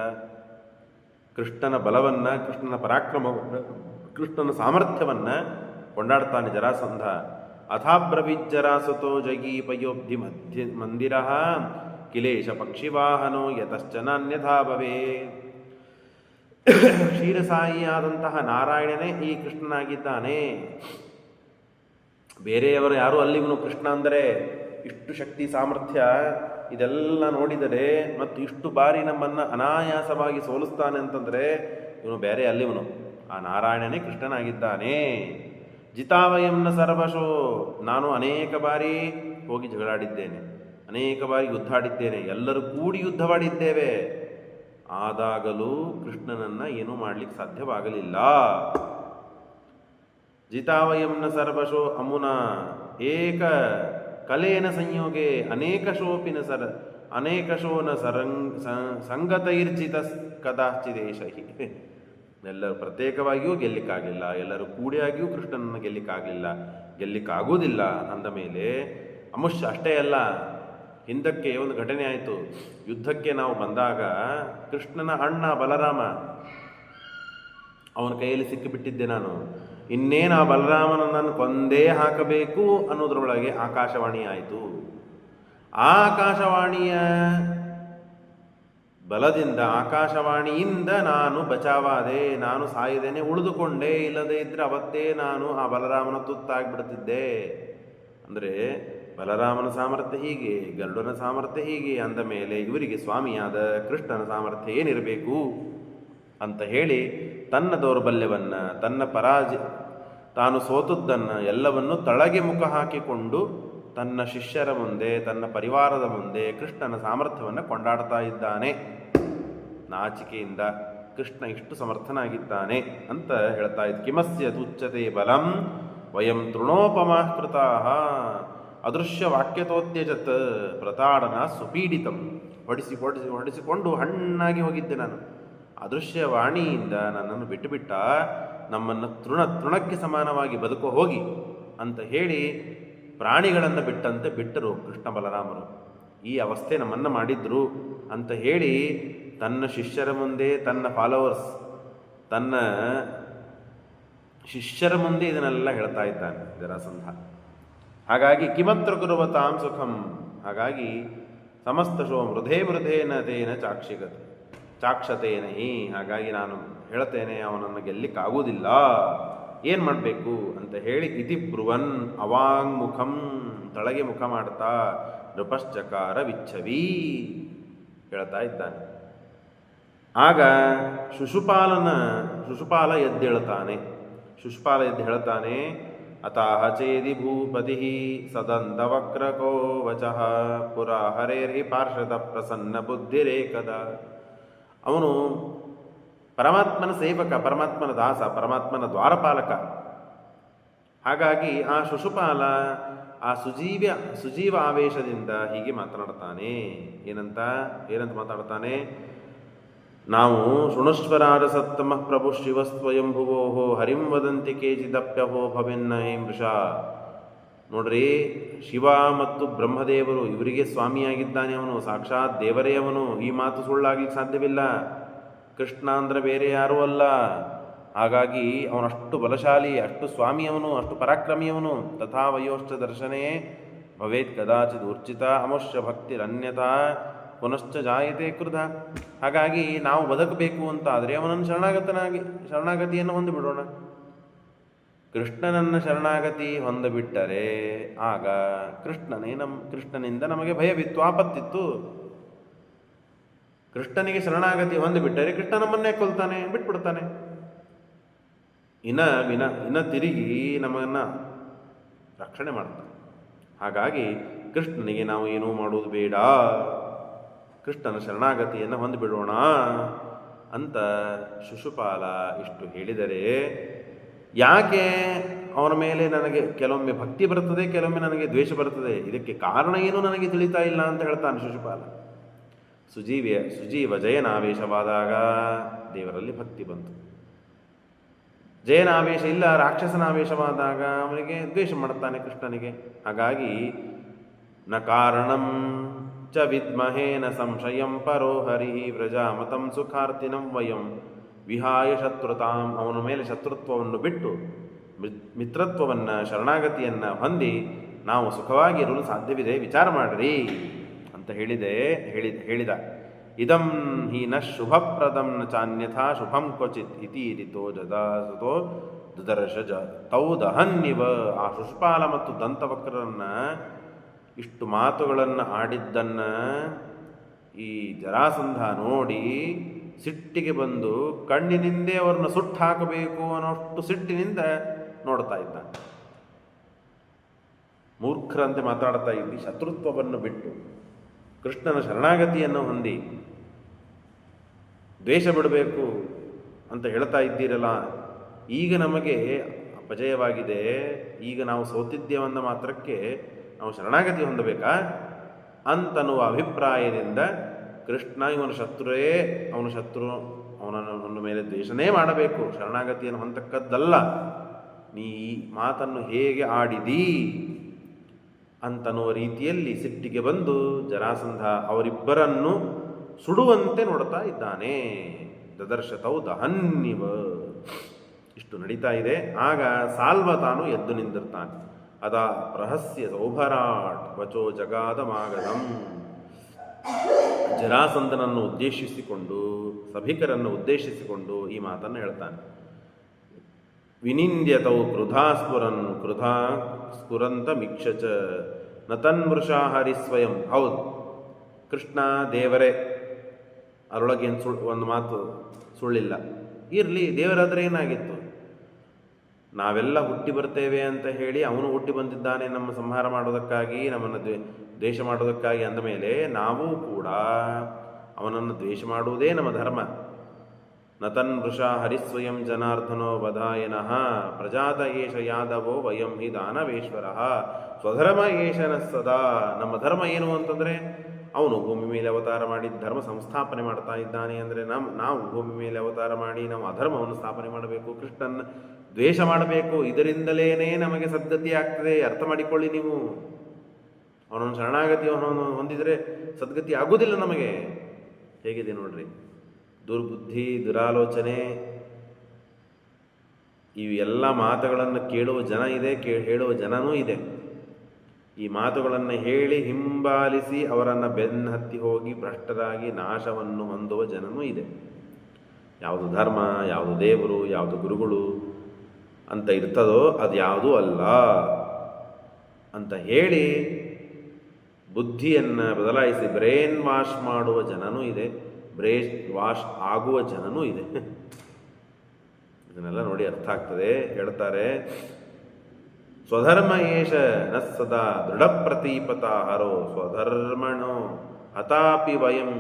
ಕೃಷ್ಣನ ಬಲವನ್ನು, ಕೃಷ್ಣನ ಪರಾಕ್ರಮವನ್ನು, ಕೃಷ್ಣನ ಸಾಮರ್ಥ್ಯವನ್ನು ಕೊಂಡಾಡ್ತಾನೆ ಜರಾಸಂಧ. ಅಥಾಬ್ರವಿಜ್ಜರಾಸುತೋ ಜಗೀಪಯೋಬ್ಧಿ ಮಂದಿರ ಕಿಲೇಶ ಪಕ್ಷಿವಾಹನೋ ಯತಶ್ಚ ನಾನ್ಯಥಾ ಭವೇ. ಕ್ಷೀರಸಾಯಿಯಾದಂತಹ ನಾರಾಯಣನೇ ಈ ಕೃಷ್ಣನಾಗಿದ್ದಾನೆ. ಬೇರೆಯವರು ಯಾರೂ ಅಲ್ಲಿವನು ಕೃಷ್ಣ ಅಂದರೆ ಇಷ್ಟು ಶಕ್ತಿ ಸಾಮರ್ಥ್ಯ ಇದೆಲ್ಲ ನೋಡಿದರೆ ಮತ್ತು ಇಷ್ಟು ಬಾರಿ ನಮ್ಮನ್ನು ಅನಾಯಾಸವಾಗಿ ಸೋಲಿಸ್ತಾನೆ ಅಂತಂದರೆ ಇವನು ಬೇರೆ ಅಲ್ಲಿವನು, ಆ ನಾರಾಯಣನೇ ಕೃಷ್ಣನಾಗಿದ್ದಾನೆ. ಜಿತಾವಯಂನ ಸರ್ವಶೋ, ನಾನು ಅನೇಕ ಬಾರಿ ಹೋಗಿ ಜಗಳಾಡಿದ್ದೇನೆ, ಅನೇಕ ಬಾರಿ ಯುದ್ಧ ಆಡಿದ್ದೇನೆ, ಎಲ್ಲರೂ ಕೂಡಿ ಯುದ್ಧವಾಡಿದ್ದೇವೆ. ಆದಾಗಲೂ ಕೃಷ್ಣನನ್ನು ಏನೂ ಮಾಡಲಿಕ್ಕೆ ಸಾಧ್ಯವಾಗಲಿಲ್ಲ. ಜಿತಾವಯಂನ ಸರ್ವಶೋ ಅಮುನ ಏಕ ಕಲೇನ ಸಂಯೋಗೆ ಅನೇಕಶೋನ ಸಂಗತೈರ್ಜಿತ ಕದಾಚಿದೇಶ. ಎಲ್ಲರೂ ಪ್ರತ್ಯೇಕವಾಗಿಯೂ ಗೆಲ್ಲಿಕ್ಕಾಗಲಿಲ್ಲ, ಎಲ್ಲರೂ ಕೂಡಿಯಾಗಿಯೂ ಕೃಷ್ಣನನ್ನು ಗೆಲ್ಲಿಕ್ಕಾಗುವುದಿಲ್ಲ ಅಂದ ಮೇಲೆ ಅಮುಷ್ಯ ಅಷ್ಟೇ ಅಲ್ಲ. ಹಿಂದಕ್ಕೆ ಒಂದು ಘಟನೆ ಆಯಿತು. ಯುದ್ಧಕ್ಕೆ ನಾವು ಬಂದಾಗ ಕೃಷ್ಣನ ಅಣ್ಣ ಬಲರಾಮ, ಅವನ ಕೈಯಲ್ಲಿ ಸಿಕ್ಕಿಬಿಟ್ಟಿದ್ದೆ ನಾನು. ಇನ್ನೇನು ಆ ಬಲರಾಮನನ್ನು ಕೊಂದೇ ಹಾಕಬೇಕು ಅನ್ನೋದ್ರೊಳಗೆ ಆಕಾಶವಾಣಿ ಆಯಿತು. ಆ ಆಕಾಶವಾಣಿಯ ಬಲದಿಂದ, ಆಕಾಶವಾಣಿಯಿಂದ ನಾನು ಬಚಾವಾದೆ, ನಾನು ಸಾಯದೇನೆ ಉಳಿದುಕೊಂಡೆ. ಇಲ್ಲದೇ ಇದ್ದರೆ ಅವತ್ತೇ ನಾನು ಆ ಬಲರಾಮನ ತುತ್ತಾಗ್ಬಿಡ್ತಿದ್ದೆ. ಅಂದರೆ ಬಲರಾಮನ ಸಾಮರ್ಥ್ಯ ಹೀಗೆ, ಗರುಡನ ಸಾಮರ್ಥ್ಯ ಹೀಗೆ ಅಂದ ಮೇಲೆ ಇವರಿಗೆ ಸ್ವಾಮಿಯಾದ ಕೃಷ್ಣನ ಸಾಮರ್ಥ್ಯ ಏನಿರಬೇಕು ಅಂತ ಹೇಳಿ ತನ್ನ ದೌರ್ಬಲ್ಯವನ್ನು, ತಾನು ಸೋತದ್ದನ್ನು ಎಲ್ಲವನ್ನು ತಳಗೆ ಮುಖ ಹಾಕಿಕೊಂಡು ತನ್ನ ಶಿಷ್ಯರ ಮುಂದೆ, ತನ್ನ ಪರಿವಾರದ ಮುಂದೆ ಕೃಷ್ಣನ ಸಾಮರ್ಥ್ಯವನ್ನು ಕೊಂಡಾಡ್ತಾ ಇದ್ದಾನೆ. ನಾಚಿಕೆಯಿಂದ ಕೃಷ್ಣ ಇಷ್ಟು ಸಮರ್ಥನಾಗಿದ್ದಾನೆ ಅಂತ ಹೇಳ್ತಾ ಇದ್ದು. ಕಿಮಸ್ಯ ತುಚ್ಯತೆ ಬಲಂ ವಯಂ ತೃಣೋಪಮಾ ಕೃತಾ ಅದೃಶ್ಯ ವಾಕ್ಯತೋತ್ಯಜತ್ ಪ್ರತಾಡನ ಸುಪೀಡಿತಂ. ಹೊಡಿಸಿಕೊಂಡು ಹಣ್ಣಾಗಿ ಹೋಗಿದ್ದೆ ನಾನು. ಅದೃಶ್ಯ ವಾಣಿಯಿಂದ ನನ್ನನ್ನು ಬಿಟ್ಟುಬಿಟ್ಟ, ನಮ್ಮನ್ನು ತೃಣಕ್ಕೆ ಸಮಾನವಾಗಿ ಬದುಕೋ ಹೋಗಿ ಅಂತ ಹೇಳಿ ಪ್ರಾಣಿಗಳನ್ನು ಬಿಟ್ಟಂತೆ ಬಿಟ್ಟರು ಕೃಷ್ಣ ಬಲರಾಮರು. ಈ ಅವಸ್ಥೆ ನಮ್ಮನ್ನು ಮಾಡಿದ್ರು ಅಂತ ಹೇಳಿ ತನ್ನ ಶಿಷ್ಯರ ಮುಂದೆ, ತನ್ನ ಫಾಲೋವರ್ಸ್, ತನ್ನ ಶಿಷ್ಯರ ಮುಂದೆ ಇದನ್ನೆಲ್ಲ ಹೇಳ್ತಾ ಇದ್ದಾನೆ ಜರಾಸಂಧ. ಹಾಗಾಗಿ ಕಿಮತ್ರ ಕುರುವತಾಂ ಸುಖಂ, ಹಾಗಾಗಿ ಸಮಸ್ತ ಶೋ ಮೃಧೇನ ತೇನ ಚಾಕ್ಷತೇನ ಹಿ. ಹಾಗಾಗಿ ನಾನು ಹೇಳ್ತೇನೆ, ಅವನನ್ನು ಗೆಲ್ಲಿಕ್ಕಾಗುವುದಿಲ್ಲ, ಏನು ಮಾಡಬೇಕು ಅಂತ ಹೇಳಿ ಇತಿ ಬ್ರುವನ್ ಅವಾಂಗ್ಮುಖಂ, ತಳಗೆ ಮುಖ ಮಾಡ್ತಾ ನೃಪಶ್ಚಕಾರ ವಿಚ್ಛವೀ ಹೇಳ್ತಾ ಇದ್ದಾನೆ. ಆಗ ಶಿಶುಪಾಲ ಎದ್ದೇಳ್ತಾನೆ. ಶಿಶುಪಾಲ ಎದ್ದು ಹೇಳ್ತಾನೆ, ಅತಾಹ ಚೇದಿ ಭೂಪತಿ ಸದಂತವಕ್ರಕೋ ವಚಃ ಪುರ ಹರೇರ್ಹಿ ಪಾರ್ಷದ ಪ್ರಸನ್ನ ಬುದ್ಧಿರೇಕದ. ಅವನು ಪರಮಾತ್ಮನ ಸೇವಕ, ಪರಮಾತ್ಮನ ದಾಸ, ಪರಮಾತ್ಮನ ದ್ವಾರಪಾಲಕ. ಹಾಗಾಗಿ ಆ ಶಿಶುಪಾಲ ಆ ಸುಜೀವ ಆವೇಶದಿಂದ ಹೀಗೆ ಮಾತನಾಡ್ತಾನೆ. ಏನಂತ ಮಾತಾಡ್ತಾನೆ? ನಾವು ಶೃಣುಷ್ವರಾಡ ಸತ್ತಮ ಪ್ರಭು ಶಿವಸ್ವಯಂಭುವೋ ಹರಿಂ ವದಂತಿ ಕೇಚಿದಪ್ಯಹೋ ಭವೆನ್ನ ಹೇಮೃಷ. ನೋಡ್ರಿ, ಶಿವ ಮತ್ತು ಬ್ರಹ್ಮದೇವರು ಇವರಿಗೆ ಸ್ವಾಮಿಯಾಗಿದ್ದಾನೆ ಅವನು, ಸಾಕ್ಷಾತ್ ದೇವರೇ ಅವನು. ಈ ಮಾತು ಸುಳ್ಳಾಗ್ಲಿಕ್ಕೆ ಸಾಧ್ಯವಿಲ್ಲ. ಕೃಷ್ಣ ಅಂದರೆ ಬೇರೆ ಯಾರೂ ಅಲ್ಲ. ಹಾಗಾಗಿ ಅವನಷ್ಟು ಬಲಶಾಲಿ, ಅಷ್ಟು ಸ್ವಾಮಿಯವನು, ಅಷ್ಟು ಪರಾಕ್ರಮಿಯವನು. ತಥಾ ವಯೋಶ್ಚ ದರ್ಶನೇ ಭವೇತ್ ಕದಾಚಿತ್ ಊರ್ಚಿತ ಅಮುಷ್ಯ ಭಕ್ತಿರನ್ಯಥಾ ಪುನಶ್ಚ ಜಾಯತೆ ಕೃತ. ಹಾಗಾಗಿ ನಾವು ಬದುಕಬೇಕು ಅಂತಾದರೆ ಅವನನ್ನು ಶರಣಾಗತಿಯನ್ನು ಹೊಂದಿಬಿಡೋಣ. ಕೃಷ್ಣನನ್ನು ಶರಣಾಗತಿ ಹೊಂದಿಬಿಟ್ಟರೆ ಆಗ ಕೃಷ್ಣನಿಂದ ನಮಗೆ ಭಯವಿತ್ತು, ಆಪತ್ತಿತ್ತು. ಕೃಷ್ಣನಿಗೆ ಶರಣಾಗತಿ ಹೊಂದಿಬಿಟ್ಟರೆ ಕೃಷ್ಣ ನಮ್ಮನ್ನೇ ಕೊಲ್ತಾನೆ, ಬಿಟ್ಬಿಡ್ತಾನೆ. ಇನ್ನ ತಿರುಗಿ ನಮ್ಮನ್ನು ರಕ್ಷಣೆ ಮಾಡ್ತಾನೆ. ಹಾಗಾಗಿ ಕೃಷ್ಣನಿಗೆ ನಾವು ಏನೂ ಮಾಡುವುದು ಬೇಡ, ಕೃಷ್ಣನ ಶರಣಾಗತಿಯನ್ನು ಹೊಂದಿಬಿಡೋಣ ಅಂತ ಶಿಶುಪಾಲ ಇಷ್ಟು ಹೇಳಿದರೆ, ಯಾಕೆ ಅವನ ಮೇಲೆ ನನಗೆ ಕೆಲವೊಮ್ಮೆ ಭಕ್ತಿ ಬರ್ತದೆ, ಕೆಲವೊಮ್ಮೆ ನನಗೆ ದ್ವೇಷ ಬರ್ತದೆ, ಇದಕ್ಕೆ ಕಾರಣ ಏನು ನನಗೆ ತಿಳಿತಾ ಇಲ್ಲ ಅಂತ ಹೇಳ್ತಾನೆ ಶಿಶುಪಾಲ. ಸುಜೀವ ಜಯನಾವೇಶವಾದಾಗ ದೇವರಲ್ಲಿ ಭಕ್ತಿ ಬಂತು. ಜಯನಾವೇಶ ಇಲ್ಲ, ರಾಕ್ಷಸನಾವೇಶವಾದಾಗ ಅವನಿಗೆ ದ್ವೇಷ ಮಾಡುತ್ತಾನೆ ಕೃಷ್ಣನಿಗೆ. ಹಾಗಾಗಿ ನ ಕಾರಣಂ ಚ ವಿದ್ಮಹೇ ನ ಸಂಶಯಂ ಪರೋ ಹರಿ ವ್ರಜಾಮತಂ ಸುಖಾರ್ತಿನಂ ವಯಂ ವಿಹಾಯ ಶತ್ರುತಾಂ. ಅವನ ಮೇಲೆ ಶತ್ರುತ್ವವನ್ನು ಬಿಟ್ಟು ಮಿತ್ರತ್ವವನ್ನು, ಶರಣಾಗತಿಯನ್ನು ಹೊಂದಿ ನಾವು ಸುಖವಾಗಿ ಇರಲು ಸಾಧ್ಯವಿದೆ, ವಿಚಾರ ಮಾಡಿರಿ ಅಂತ ಹೇಳಿದ. ಇದಂ ಹಿ ನ ಶುಭಪ್ರದಂ ನ ಚಾನ್ಯಥಾ ಶುಭಂ ಕ್ವಚಿತ್ ಇತಿ ರಿತೋ ಜದಾಸತೋ ದುದರ್ಶ ತೌ ದಹನ್ನಿವ. ಆ ಶಿಶುಪಾಲ ಮತ್ತು ದಂತವಕ್ರರನ್ನ ಇಷ್ಟು ಮಾತುಗಳನ್ನು ಆಡಿದ್ದನ್ನು ಈ ಜರಾಸಂಧ ನೋಡಿ ಸಿಟ್ಟಿಗೆ ಬಂದು ಕಣ್ಣಿನಿಂದೇ ಅವ್ರನ್ನ ಸುಟ್ಟು ಹಾಕಬೇಕು ಅನ್ನೋಷ್ಟು ಸಿಟ್ಟಿನಿಂದ ನೋಡ್ತಾ ಇದ್ದಾನೆ. ಮೂರ್ಖರಂತೆ ಮಾತಾಡ್ತಾ ಇದ್ದಿ, ಶತ್ರುತ್ವವನ್ನು ಬಿಟ್ಟು ಕೃಷ್ಣನ ಶರಣಾಗತಿಯನ್ನು ಹೊಂದಿ ದ್ವೇಷ ಬಿಡಬೇಕು ಅಂತ ಹೇಳ್ತಾ ಇದ್ದೀರಲ್ಲ, ಈಗ ನಮಗೆ ಅಪಜಯವಾಗಿದೆ, ಈಗ ನಾವು ಸೋತಿದ್ದೇವಂದ ಮಾತ್ರಕ್ಕೆ ನಾವು ಶರಣಾಗತಿ ಹೊಂದಬೇಕಾ ಅಂತನ್ನುವ ಅಭಿಪ್ರಾಯದಿಂದ ಕೃಷ್ಣ ಇವನ ಶತ್ರುವೇ, ಅವನ ಶತ್ರು, ಅವನ ಮೇಲೆ ದ್ವೇಷನೇ ಮಾಡಬೇಕು, ಶರಣಾಗತಿಯನ್ನು ಹೊಂದಕ್ಕದ್ದಲ್ಲ, ನೀ ಈ ಮಾತನ್ನು ಹೇಗೆ ಆಡಿದಿ ಅಂತನ್ನುವ ರೀತಿಯಲ್ಲಿ ಸಿಟ್ಟಿಗೆ ಬಂದು ಜರಾಸಂಧ ಅವರಿಬ್ಬರನ್ನು ಸುಡುವಂತೆ ನೋಡ್ತಾ ಇದ್ದಾನೆ. ದದರ್ಶತೌ ದಹನ್ನಿವ. ಇಷ್ಟು ನಡೀತಾ ಇದೆ. ಆಗ ಸಾಲ್ವ ತಾನು ಎದ್ದು ನಿಂದಿರ್ತಾನೆ. ಅದ ಪ್ರಹಸ್ಯ ಸೌಭರಾಟ್ ವಚೋ ಜಗಾದ ಮಾಗದಂ. ಜರಾಸಂಧನನ್ನು ಉದ್ದೇಶಿಸಿಕೊಂಡು, ಸಭಿಕರನ್ನು ಉದ್ದೇಶಿಸಿಕೊಂಡು ಈ ಮಾತನ್ನು ಹೇಳ್ತಾನೆ. ವಿನಿಂದ್ಯತೌ ಕ್ರುಧಾ ಸ್ಫುರಂತ ಮಿಕ್ಷಚ ನತನ್ಮೃಷಾ ಹರಿ ಸ್ವಯಂ. ಹೌದು, ಕೃಷ್ಣ ದೇವರೇ, ಅದರೊಳಗೇನು ಒಂದು ಮಾತು ಸುಳ್ಳಿಲ್ಲ. ಇರಲಿ, ದೇವರಾದರೆ ಏನಾಗಿತ್ತು? ನಾವೆಲ್ಲ ಹುಟ್ಟಿ ಬರ್ತೇವೆ ಅಂತ ಹೇಳಿ ಅವನು ಹುಟ್ಟಿ ಬಂದಿದ್ದಾನೆ ನಮ್ಮ ಸಂಹಾರ ಮಾಡೋದಕ್ಕಾಗಿ, ನಮ್ಮನ್ನು ದ್ವೇಷ ಮಾಡೋದಕ್ಕಾಗಿ. ಅಂದಮೇಲೆ ನಾವು ಕೂಡ ಅವನನ್ನು ದ್ವೇಷ ಮಾಡುವುದೇ ನಮ್ಮ ಧರ್ಮ. ನತನ್ಮೃಷಾ ಹರಿಸ್ವಯಂ ಜನಾರ್ದನೋ ವಧಾಯನಃ ಪ್ರಜಾತ ಏಷ ಯಾದವೋ ವಯಂ ಹಿ ದಾನವೇಶ್ವರ ಸ್ವಧರ್ಮ ಏಷನ ಸದಾ. ನಮ್ಮ ಧರ್ಮ ಏನು ಅಂತಂದರೆ, ಅವನು ಭೂಮಿ ಮೇಲೆ ಅವತಾರ ಮಾಡಿ ಧರ್ಮ ಸಂಸ್ಥಾಪನೆ ಮಾಡ್ತಾ ಇದ್ದಾನೆ. ಅಂದರೆ ನಾವು ಭೂಮಿ ಮೇಲೆ ಅವತಾರ ಮಾಡಿ ನಾವು ಅಧರ್ಮವನ್ನು ಸ್ಥಾಪನೆ ಮಾಡಬೇಕು, ಕೃಷ್ಣನ ದ್ವೇಷ ಮಾಡಬೇಕು. ಇದರಿಂದಲೇ ನಮಗೆ ಸದ್ಗತಿ ಆಗ್ತದೆ. ಅರ್ಥ ಮಾಡಿಕೊಳ್ಳಿ ನೀವು. ಅವನನ್ನು ಶರಣಾಗತಿಯನ್ನು ಹೊಂದಿದರೆ ಸದ್ಗತಿ ಆಗುವುದಿಲ್ಲ ನಮಗೆ. ಹೇಗಿದೆ ನೋಡ್ರಿ, ದುರ್ಬುದ್ಧಿ, ದುರಾಲೋಚನೆ, ಇವೆಲ್ಲ ಮಾತುಗಳನ್ನು ಕೇಳುವ ಜನ ಇದೆ, ಹೇಳುವ ಜನನೂ ಇದೆ. ಈ ಮಾತುಗಳನ್ನು ಹೇಳಿ ಹಿಂಬಾಲಿಸಿ ಅವರನ್ನು ಬೆನ್ನತ್ತಿ ಹೋಗಿ ಭ್ರಷ್ಟರಾಗಿ ನಾಶವನ್ನು ಹೊಂದುವ ಜನನೂ ಇದೆ. ಯಾವುದು ಧರ್ಮ, ಯಾವುದು ದೇವರು, ಯಾವುದು ಗುರುಗಳು ಅಂತ ಇರ್ತದೋ ಅದು ಯಾವುದೂ ಅಲ್ಲ ಅಂತ ಹೇಳಿ ಬುದ್ಧಿಯನ್ನು ಬದಲಾಯಿಸಿ ಬ್ರೇನ್ ವಾಶ್ ಮಾಡುವ ಜನನೂ ಇದೆ. ಬ್ರೇಸ್ ವಾಶ್ ಆಗುವ ಜನನೂ ಇದೆ. ಇದನ್ನೆಲ್ಲ ನೋಡಿ ಅರ್ಥ ಆಗ್ತದೆ. ಹೇಳ್ತಾರೆ, ಸ್ವಧರ್ಮ ಏಷ ನ ಸದಾ ದೃಢ ಪ್ರತೀಪತ ಹರೋ ಸ್ವಧರ್ಮಣೋ ಹತಾಪಿ ವಯಂ.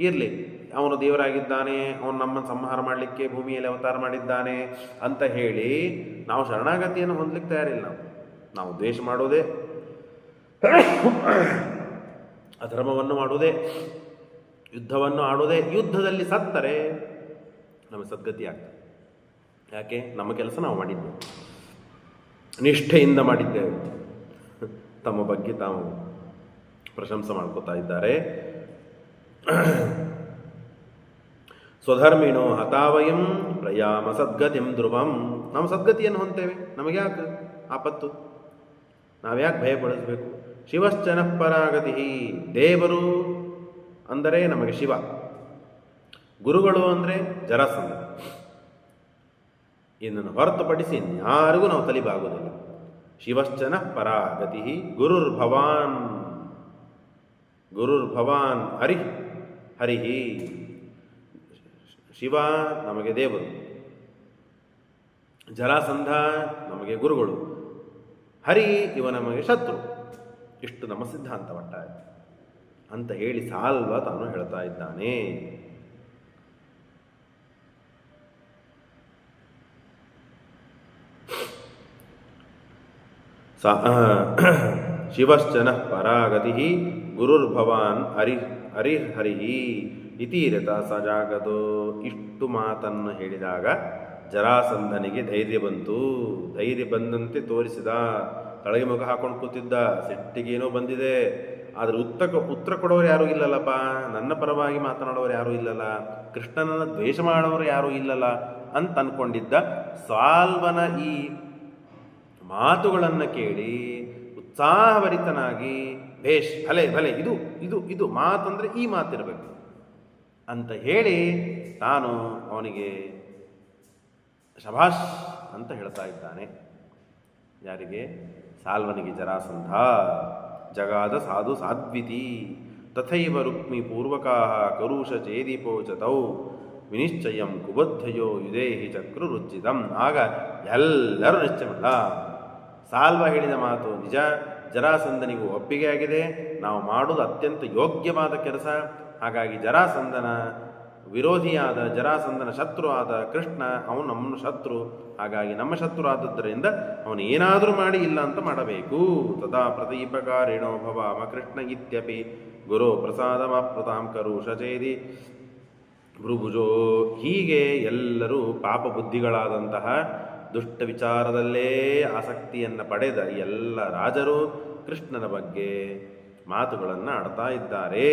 ಇರಲಿ, ಅವನು ದೇವರಾಗಿದ್ದಾನೆ, ಅವನು ನಮ್ಮನ್ನು ಸಂಹಾರ ಮಾಡಲಿಕ್ಕೆ ಭೂಮಿಯಲ್ಲಿ ಅವತಾರ ಮಾಡಿದ್ದಾನೆ ಅಂತ ಹೇಳಿ ನಾವು ಶರಣಾಗತಿಯನ್ನು ಹೊಂದಲಿಕ್ಕೆ ತಯಾರಿಲ್ಲ. ನಾವು ದ್ವೇಷ ಮಾಡೋದೇ, ಅಧರ್ಮವನ್ನು ಮಾಡುವುದೇ, ಯುದ್ಧವನ್ನು ಆಡೋದೇ. ಯುದ್ಧದಲ್ಲಿ ಸತ್ತರೆ ನಮಗೆ ಸದ್ಗತಿ ಆಗ್ತದೆ. ಯಾಕೆ? ನಮ್ಮ ಕೆಲಸ ನಾವು ಮಾಡಿದ್ದೇವೆ, ನಿಷ್ಠೆಯಿಂದ ಮಾಡಿದ್ದೇವೆ. ತಮ್ಮ ಬಗ್ಗೆ ತಾವು ಪ್ರಶಂಸೆ ಮಾಡ್ಕೋತಾ ಇದ್ದಾರೆ. ಸ್ವಧರ್ಮಿಣೋ ಹತಾವಯಂ ಪ್ರಯಾಮ ಸದ್ಗತಿಂ ಧ್ರುವಂ. ನಾವು ಸದ್ಗತಿಯನ್ನು ಹೊಂತೇವೆ, ನಮಗೆ ಯಾಕೆ ಆಪತ್ತು? ನಾವ್ಯಾಕೆ ಭಯ ಪಡಿಸಬೇಕು? ಶಿವಶ್ಚನ ಪರಾಗತಿ. ದೇವರು ಅಂದರೆ ನಮಗೆ ಶಿವ, ಗುರುಗಳು ಅಂದರೆ ಜರಾಸಂಧ. ಇದನ್ನು ಹೊರತುಪಡಿಸಿ ಯಾರಿಗೂ ನಾವು ತಲಿಬಾಗುವುದಿಲ್ಲ. ಶಿವಶ್ಚನ ಪರಾಗತಿ ಗುರುರ್ಭವಾನ್. ಗುರುರ್ಭವಾನ್ ಹರಿಹಿ. ಶಿವ ನಮಗೆ ದೇವರು, ಜರಾಸಂಧ ನಮಗೆ ಗುರುಗಳು, ಹರಿ ಇವ ನಮಗೆ ಶತ್ರು. ಇಷ್ಟು ನಮ್ಮ ಸಿದ್ಧಾಂತ ಒಟ್ಟಾರೆ ಅಂತ ಹೇಳಿ ಸಾಲ್ವ ತಾನು ಹೇಳ್ತಾ ಇದ್ದಾನೆ. ಶಿವಶ್ಚನ ಪರಾಗತಿ ಗುರುರ್ಭವಾನ್ ಹರಿಹಿ ಇತೀರತ ಸಜಾಗತೋ. ಇಷ್ಟು ಮಾತನ್ನು ಹೇಳಿದಾಗ ಜರಾಸಂಧನಿಗೆ ಧೈರ್ಯ ಬಂತು. ಧೈರ್ಯ ಬಂದಂತೆ ತೋರಿಸಿದ. ತಳಗೆ ಮುಖ ಹಾಕೊಂಡು ಕೂತಿದ್ದ. ಸಿಟ್ಟಿಗೇನೋ ಬಂದಿದೆ, ಆದರೆ ಉತ್ತರ ಕೊಡೋರು ಯಾರೂ ಇಲ್ಲಲ್ಲಪ್ಪ, ನನ್ನ ಪರವಾಗಿ ಮಾತನಾಡೋರು ಯಾರೂ ಇಲ್ಲಲ್ಲ, ಕೃಷ್ಣನನ್ನು ದ್ವೇಷ ಮಾಡೋರು ಯಾರೂ ಇಲ್ಲಲ್ಲ ಅಂತ ಅಂದ್ಕೊಂಡಿದ್ದ. ಸಾಲ್ವನ ಈ ಮಾತುಗಳನ್ನು ಕೇಳಿ ಉತ್ಸಾಹಭರಿತನಾಗಿ, ಭೇಷ್ ಭಲೆ ಭಲೆ, ಇದು ಇದು ಇದು ಮಾತಂದರೆ ಈ ಮಾತಿರಬೇಕು ಅಂತ ಹೇಳಿ ತಾನು ಅವನಿಗೆ ಶಭಾಷ್ ಅಂತ ಹೇಳ್ತಾ ಇದ್ದಾನೆ. ಯಾರಿಗೆ? ಸಾಲ್ವನಿಗೆ. ಜರಾಸಂಧ ಜಗಾದ ಸಾಧು ಸಾಧ್ವಿತಿ ತಥೈವ ರುಕ್ಮಿ ಪೂರ್ವಕಾ ಕರುಷ ಚೇದೀಪೋ ಚ ತೌ ವಿನಿಶ್ಚಯಂ ಕುಬದ್ಧಯೋ ಯುದೇಹಿ ಚಕ್ರುರುಚಿತಂ. ಆಗ ಎಲ್ಲರೂ ನಿಶ್ಚಯಮಲ್ಲ. ಸಾಲ್ವ ಹೇಳಿದ ಮಾತು ನಿಜ, ಜರಾಸಂಧನಿಗೂ ಒಪ್ಪಿಗೆ ಆಗಿದೆ, ನಾವು ಮಾಡುವುದು ಅತ್ಯಂತ ಯೋಗ್ಯವಾದ ಕೆಲಸ. ಹಾಗಾಗಿ ಜರಾಸಂಧನ ವಿರೋಧಿಯಾದ, ಜರಾಸಂಧನ ಶತ್ರು ಆದ ಕೃಷ್ಣ, ಅವನು ನಮ್ಮನ್ನು ಶತ್ರು. ಹಾಗಾಗಿ ನಮ್ಮ ಶತ್ರು ಆದದ್ದರಿಂದ ಅವನು ಏನಾದರೂ ಮಾಡಿ ಇಲ್ಲ ಅಂತ ಮಾಡಬೇಕು. ತದಾ ಪ್ರತೀಪಕಾರಿಣೋ ಭವಾಮ ಕೃಷ್ಣ ಇತ್ಯಪಿ ಗುರು ಪ್ರಸಾದಮಾಪ್ರತಾಂ ಕರುಷಚೇದಿ ಭೃಭುಜೋ. ಹೀಗೆ ಎಲ್ಲರೂ ಪಾಪ ಬುದ್ಧಿಗಳಾದಂತಹ ದುಷ್ಟ ವಿಚಾರದಲ್ಲೇ ಆಸಕ್ತಿಯನ್ನು ಪಡೆದ ಎಲ್ಲ ರಾಜರು ಕೃಷ್ಣನ ಬಗ್ಗೆ ಮಾತುಗಳನ್ನು ಆಡ್ತಾ ಇದ್ದಾರೆ.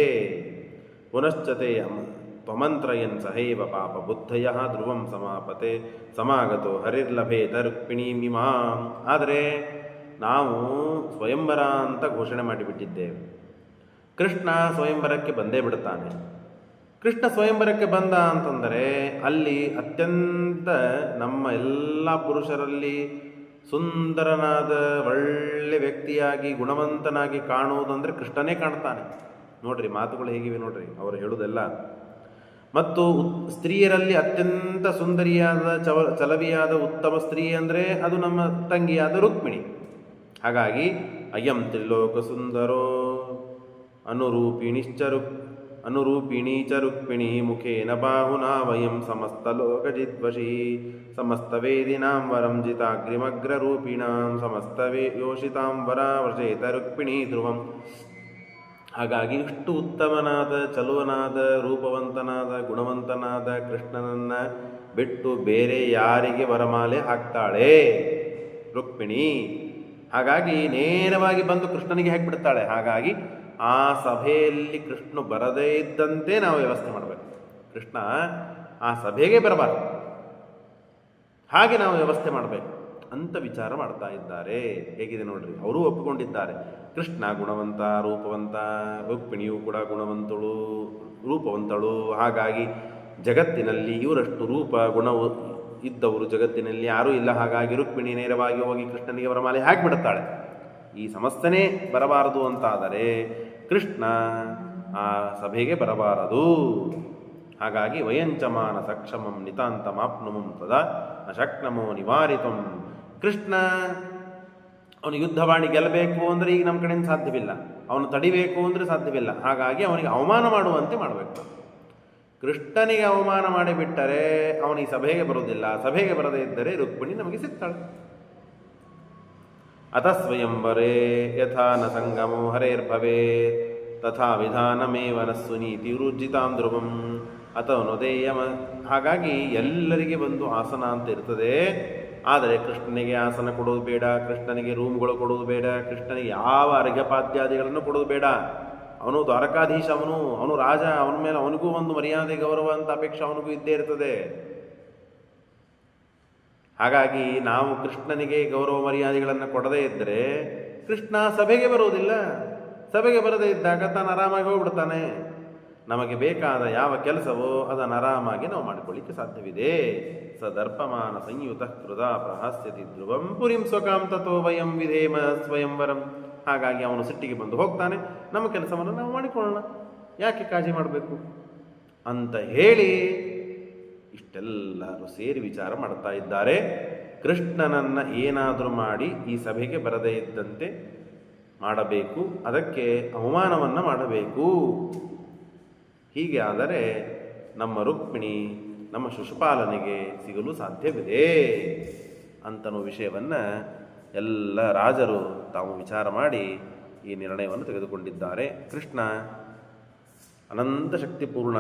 ಪುನಶ್ಚತೆ ತ್ವಮಂತ್ರಯನ್ ಸಹೈವ ಪಾಪ ಬುದ್ಧಯ ಧ್ರುವಂ ಸಮಾಗತೋ ಹರಿರ್ಲಭೇತ ರುಕ್ಮಿಣೀಮಿಮಾಂ. ಆದರೆ ನಾವು ಸ್ವಯಂವರ ಅಂತ ಘೋಷಣೆ ಮಾಡಿಬಿಟ್ಟಿದ್ದೇವೆ. ಕೃಷ್ಣ ಸ್ವಯಂವರಕ್ಕೆ ಬಂದೇ ಬಿಡುತ್ತಾನೆ. ಕೃಷ್ಣ ಸ್ವಯಂವರಕ್ಕೆ ಬಂದ ಅಂತಂದರೆ ಅಲ್ಲಿ ಅತ್ಯಂತ ನಮ್ಮ ಎಲ್ಲ ಪುರುಷರಲ್ಲಿ ಸುಂದರನಾದ ಒಳ್ಳೆ ವ್ಯಕ್ತಿಯಾಗಿ ಗುಣವಂತನಾಗಿ ಕಾಣುವುದಂದರೆ ಕೃಷ್ಣನೇ ಕಾಣ್ತಾನೆ. ನೋಡ್ರಿ ಮಾತುಗಳು ಹೇಗಿವೆ ನೋಡ್ರಿ, ಅವರು ಹೇಳುವುದೆಲ್ಲ. ಮತ್ತು ಸ್ತ್ರೀಯರಲ್ಲಿ ಅತ್ಯಂತ ಸುಂದರಿಯಾದ ಚಲವಿಯಾದ ಉತ್ತಮ ಸ್ತ್ರೀ ಅಂದರೆ ಅದು ನಮ್ಮ ತಂಗಿಯಾದ ರುಕ್ಮಿಣಿ. ಹಾಗಾಗಿ ಅಯಂ ತ್ರಿಲೋಕ ಸುಂದರೋ ಅನುರೂಪಿಣಿ ಚ ರುಕ್ಮಿಣಿ ಮುಖೇನ ಬಾಹುನಾ ವಯಂ ಸಮಸ್ತಲೋಕಜಿದ್ವಶಿ ಸಮಸ್ತವೇದಿನಾಂ ವರಂ ಜಿತಾಗ್ರಿಮಗ್ರರೂಪಿಣಾಂ ಸಮಸ್ತಯೋಷಿತಾಂ ವರಾವೃಷೇತ ರುಕ್ಮಿಣಿ ಧ್ರುವಂ. ಹಾಗಾಗಿ ಇಷ್ಟು ಉತ್ತಮನಾದ, ಚಲುವನಾದ, ರೂಪವಂತನಾದ, ಗುಣವಂತನಾದ ಕೃಷ್ಣನನ್ನು ಬಿಟ್ಟು ಬೇರೆ ಯಾರಿಗೆ ವರಮಾಲೆ ಹಾಕ್ತಾಳೆ ರುಕ್ಮಿಣಿ? ಹಾಗಾಗಿ ನೇರವಾಗಿ ಬಂದು ಕೃಷ್ಣನಿಗೆ ಹಾಕಿಬಿಡ್ತಾಳೆ. ಹಾಗಾಗಿ ಆ ಸಭೆಯಲ್ಲಿ ಕೃಷ್ಣ ಬರದೇ ಇದ್ದಂತೆ ನಾವು ವ್ಯವಸ್ಥೆ ಮಾಡಬೇಕು. ಕೃಷ್ಣ ಆ ಸಭೆಗೆ ಬರಬಾರದು, ಹಾಗೆ ನಾವು ವ್ಯವಸ್ಥೆ ಮಾಡಬೇಕು ಅಂತ ವಿಚಾರ ಮಾಡ್ತಾ ಇದ್ದಾರೆ. ಹೇಗಿದೆ ನೋಡ್ರಿ, ಅವರೂ ಒಪ್ಪಿಕೊಂಡಿದ್ದಾರೆ. ಕೃಷ್ಣ ಗುಣವಂತ, ರೂಪವಂತ, ರುಕ್ಮಿಣಿಯೂ ಕೂಡ ಗುಣವಂತಳು, ರೂಪವಂತಳು. ಹಾಗಾಗಿ ಜಗತ್ತಿನಲ್ಲಿ ಇವರಷ್ಟು ರೂಪ ಗುಣವು ಇದ್ದವರು ಜಗತ್ತಿನಲ್ಲಿ ಯಾರೂ ಇಲ್ಲ. ಹಾಗಾಗಿ ರುಕ್ಮಿಣಿ ನೇರವಾಗಿ ಹೋಗಿ ಕೃಷ್ಣನಿಗೆ ವರಮಾಲೆ ಹಾಕಿಬಿಡುತ್ತಾಳೆ. ಈ ಸಮಸ್ಯೆನೇ ಬರಬಾರದು ಅಂತಾದರೆ ಕೃಷ್ಣ ಆ ಸಭೆಗೆ ಬರಬಾರದು ಹಾಗಾಗಿ ವಯಂಚಮಾನ ಸಕ್ಷಮಂ ನಿತಾಂತಮಾಪ್ನುಮಂ ತದಾ ನ ಶಕ್ನಮೋ ನಿವಾರಿತಂ. ಕೃಷ್ಣ ಅವನು ಯುದ್ಧವಾಣಿ ಗೆಲ್ಲಬೇಕು ಅಂದರೆ ಈಗ ನಮ್ಮ ಕಡೆಯಿಂದ ಸಾಧ್ಯವಿಲ್ಲ, ಅವನು ತಡಿಬೇಕು ಅಂದರೆ ಸಾಧ್ಯವಿಲ್ಲ. ಹಾಗಾಗಿ ಅವನಿಗೆ ಅವಮಾನ ಮಾಡುವಂತೆ ಮಾಡಬೇಕು. ಕೃಷ್ಣನಿಗೆ ಅವಮಾನ ಮಾಡಿಬಿಟ್ಟರೆ ಅವನಿಗೆ ಸಭೆಗೆ ಬರುವುದಿಲ್ಲ, ಸಭೆಗೆ ಬರದೇ ಇದ್ದರೆ ರುಕ್ಮಿಣಿ ನಮಗೆ ಸಿಗ್ತಾಳೆ. ಅತಸ್ವಯಂವರೇ ಯಥಾ ನ ಸಂಗಮೋ ಹರೇರ್ಭವೇತ್ ತಥಾ ವಿಧಾನಮೇವ ನ ಸುನೀತಿ ರುಜಿತಾಂ ಧ್ರುವಂ ಅಥವನುದೇಯಮ. ಹಾಗಾಗಿ ಎಲ್ಲರಿಗೆ ಒಂದು ಆಸನ ಅಂತ ಇರ್ತದೆ. ಆದರೆ ಕೃಷ್ಣನಿಗೆ ಆಸನ ಕೊಡೋದು ಬೇಡ, ಕೃಷ್ಣನಿಗೆ ರೂಮ್ಗಳು ಕೊಡೋದು ಬೇಡ, ಕೃಷ್ಣನಿಗೆ ಯಾವ ಅರ್ಘ್ಯಪಾದ್ಯಾದಿಗಳನ್ನು ಕೊಡೋದು ಬೇಡ. ಅವನು ದ್ವಾರಕಾಧೀಶ, ಅವನು ರಾಜ, ಅವನ ಮೇಲೆ ಅವನಿಗೂ ಒಂದು ಮರ್ಯಾದೆ ಗೌರವ ಅಂತ ಅಪೇಕ್ಷೆ ಅವನಿಗೂ ಇದ್ದೇ ಇರ್ತದೆ. ಹಾಗಾಗಿ ನಾವು ಕೃಷ್ಣನಿಗೆ ಗೌರವ ಮರ್ಯಾದೆಗಳನ್ನು ಕೊಡದೇ ಇದ್ದರೆ ಕೃಷ್ಣ ಸಭೆಗೆ ಬರುವುದಿಲ್ಲ. ಸಭೆಗೆ ಬರದೇ ಇದ್ದಾಗ ತಾನು ಆರಾಮಾಗಿ ಹೋಗ್ಬಿಡ್ತಾನೆ. ನಮಗೆ ಬೇಕಾದ ಯಾವ ಕೆಲಸವೋ ಅದನ್ನು ಆರಾಮಾಗಿ ನಾವು ಮಾಡಿಕೊಳ್ಳಿಕ್ಕೆ ಸಾಧ್ಯವಿದೆ. ಸದರ್ಪಮಾನ ಸಂಯುತ ಕೃತ ಪ್ರಹಾಸ್ಯತಿ ಧ್ರುವಂ ಪುರಿಂ ಸ್ವಕಾಂ ತಥೋ ವಯಂ ವಿಧೇಮ ಸ್ವಯಂವರಂ. ಹಾಗಾಗಿ ಅವನು ಸಿಟ್ಟಿಗೆ ಬಂದು ಹೋಗ್ತಾನೆ, ನಮ್ಮ ಕೆಲಸವನ್ನು ನಾವು ಮಾಡಿಕೊಳ್ಳೋಣ, ಯಾಕೆ ಕಾಳಜಿ ಮಾಡಬೇಕು ಅಂತ ಹೇಳಿ ಇಷ್ಟೆಲ್ಲರೂ ಸೇರಿ ವಿಚಾರ ಮಾಡ್ತಾ ಇದ್ದಾರೆ. ಕೃಷ್ಣನನ್ನು ಏನಾದರೂ ಮಾಡಿ ಈ ಸಭೆಗೆ ಬರದೇ ಇದ್ದಂತೆ ಮಾಡಬೇಕು, ಅದಕ್ಕೆ ಅವಮಾನವನ್ನು ಮಾಡಬೇಕು. ಹೀಗೆ ಆದರೆ ನಮ್ಮ ರುಕ್ಮಿಣಿ ನಮ್ಮ ಶಿಶುಪಾಲನೆಗೆ ಸಿಗಲು ಸಾಧ್ಯವಿದೆ ಅಂತನೋ ವಿಷಯವನ್ನು ಎಲ್ಲ ರಾಜರು ತಾವು ವಿಚಾರ ಮಾಡಿ ಈ ನಿರ್ಣಯವನ್ನು ತೆಗೆದುಕೊಂಡಿದ್ದಾರೆ. ಕೃಷ್ಣ ಅನಂತ ಶಕ್ತಿಪೂರ್ಣ,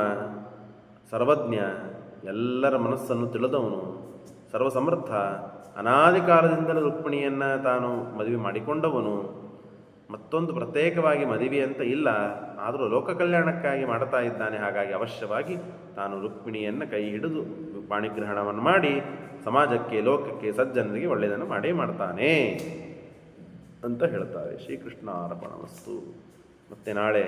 ಸರ್ವಜ್ಞ, ಎಲ್ಲರ ಮನಸ್ಸನ್ನು ತಿಳಿದವನು, ಸರ್ವಸಮರ್ಥ, ಅನಾದಿ ಕಾಲದಿಂದಲೂ ರುಕ್ಮಿಣಿಯನ್ನು ತಾನು ಮದುವೆ ಮಾಡಿಕೊಂಡವನು. ಮತ್ತೊಂದು ಪ್ರತ್ಯೇಕವಾಗಿ ಮದುವೆ ಅಂತ ಇಲ್ಲ, ಆದರೂ ಲೋಕ ಕಲ್ಯಾಣಕ್ಕಾಗಿ ಮಾಡ್ತಾ ಇದ್ದಾನೆ. ಹಾಗಾಗಿ ಅವಶ್ಯವಾಗಿ ತಾನು ರುಕ್ಮಿಣಿಯನ್ನು ಕೈ ಹಿಡಿದು ಪಾಣಿಗ್ರಹಣವನ್ನು ಮಾಡಿ ಸಮಾಜಕ್ಕೆ, ಲೋಕಕ್ಕೆ, ಸಜ್ಜನರಿಗೆ ಒಳ್ಳೆಯದನ್ನು ಮಾಡೇ ಮಾಡ್ತಾನೆ ಅಂತ ಹೇಳ್ತಾರೆ. ಶ್ರೀಕೃಷ್ಣ ಅರ್ಪಣಮಸ್ತು. ಮತ್ತೆ ನಾಳೆ